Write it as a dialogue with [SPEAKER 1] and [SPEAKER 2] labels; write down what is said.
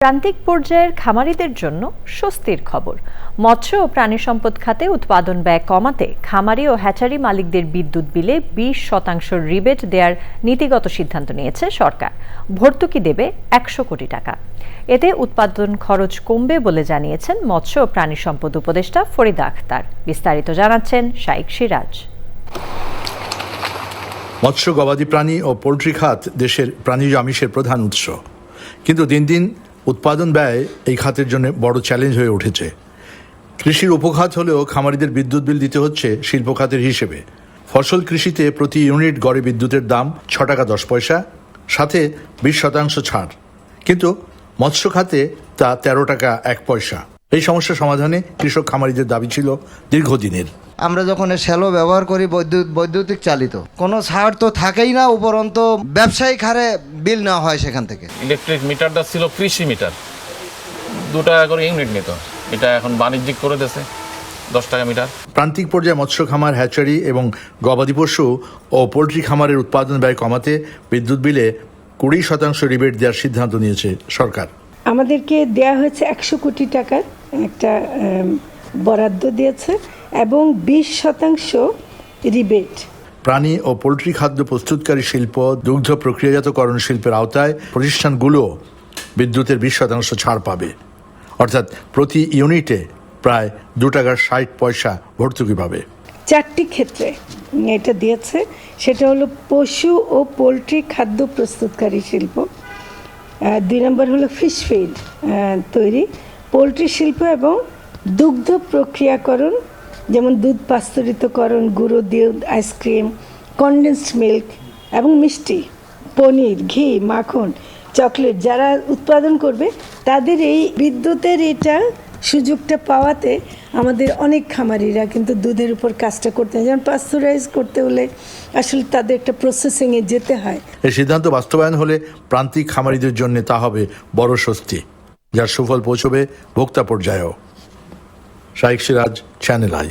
[SPEAKER 1] প্রান্তিক পর্যায়ের খামারিদের জন্য স্বস্তির খবর। মৎস্য ও প্রাণী সম্পদ খাতে উৎপাদন ব্যয় কমাতে খামারি ও হ্যাচারি মালিকদের বিদ্যুৎ বিলে 20% রিবেট দেওয়ার নীতিগত সিদ্ধান্ত নিয়েছে সরকার। ভর্তুকি দেবে 100 কোটি টাকা। এতে উৎপাদন খরচ কমবে বলে জানিয়েছেন মৎস্য ও প্রাণী সম্পদ উপদেষ্টা ফরিদা আক্তার। বিস্তারিত জানাচ্ছেন শাইখ সিরাজ।
[SPEAKER 2] মৎস্য, গবাদি প্রাণী ও পোল্ট্রি খাত দেশের প্রাণীজ আমিষের প্রধান উৎস, কিন্তু দিন দিন উৎপাদন ব্যয় এই খাতের জন্য বড় চ্যালেঞ্জ হয়ে উঠেছে। কৃষির উপখাত হলেও খামারিদের বিদ্যুৎ বিল দিতে হচ্ছে শিল্প খাতের হিসেবে। ফসল কৃষিতে প্রতি ইউনিট গড়ে বিদ্যুতের দাম 6 টাকা 10 পয়সা, সাথে 20% ছাড়, কিন্তু মৎস্য খাতে তা 13 টাকা 1 পয়সা। এই সমস্যা সমাধানে কৃষক খামারিদের দাবি ছিল দীর্ঘদিনের।
[SPEAKER 3] আমরা যখন শ্যালো ব্যবহার করি বৈদ্যুতিক চালিত, কোনো ছাড় তো থাকেই না, উপরন্ত ব্যবসায়িক হারে বিল নেওয়া হয় সেখান থেকে।
[SPEAKER 4] ইলেকট্রিক মিটারটা ছিল কৃষি মিটার, 2 টাকা করে ইউনিট নিত, এটা এখন বাণিজ্যিক করে দিয়েছে 10 টাকা মিটার।
[SPEAKER 2] প্রান্তিক পর্যায়ে মৎস্য খামার, হ্যাচারি এবং গবাদি পশু ও পোল্ট্রি খামারের উৎপাদন ব্যয় কমাতে বিদ্যুৎ বিলে 20% রিবেট দেওয়ার সিদ্ধান্ত নিয়েছে সরকার।
[SPEAKER 5] আমাদেরকে দেয়া হয়েছে 100 কোটি টাকার একটা বরাদ্দ দিয়েছে এবং 20% রিবেট।
[SPEAKER 2] প্রাণী ও পোল্ট্রি খাদ্য প্রস্তুতকারী শিল্প, দুগ্ধ প্রক্রিয়াজাতকরণ শিল্পের আওতায় প্রতিষ্ঠানগুলো বিদ্যুতের 20% ছাড় পাবে, অর্থাৎ প্রতি ইউনিটে প্রায় 2 টাকা 60 পয়সা ভর্তুকি পাবে।
[SPEAKER 5] 4টি ক্ষেত্রে এটা দিয়েছে, সেটা হলো পশু ও পোলট্রি খাদ্য প্রস্তুতকারী শিল্প, 2 নম্বর হলো ফিশ ফিড তৈরি, পোলট্রি শিল্প এবং দুগ্ধ প্রক্রিয়াকরণ, যেমন দুধ পাস্তুরিতকরণ, গুঁড়ো দুধ, আইসক্রিম, কনডেন্সড মিল্ক এবং মিষ্টি, পনির, ঘি, মাখন, চকলেট যারা উৎপাদন করবে তাদের এই বিদ্যুতের এটা সুযোগটা পাওয়াতে আমাদের অনেক খামারিরা কিন্তু দুধের উপর কাজটা করতে হয়, যেমন পাস্তুরাইজ করতে হলে আসলে তাদের একটা প্রসেসিংয়ে যেতে হয়।
[SPEAKER 2] এই সিদ্ধান্ত বাস্তবায়ন হলে প্রান্তিক খামারিদের জন্য তা হবে বড় স্বস্তি, যার সুফল পৌঁছবে ভোক্তা পর্যায়েও। শাইখ সিরাজ, চ্যানেল আই।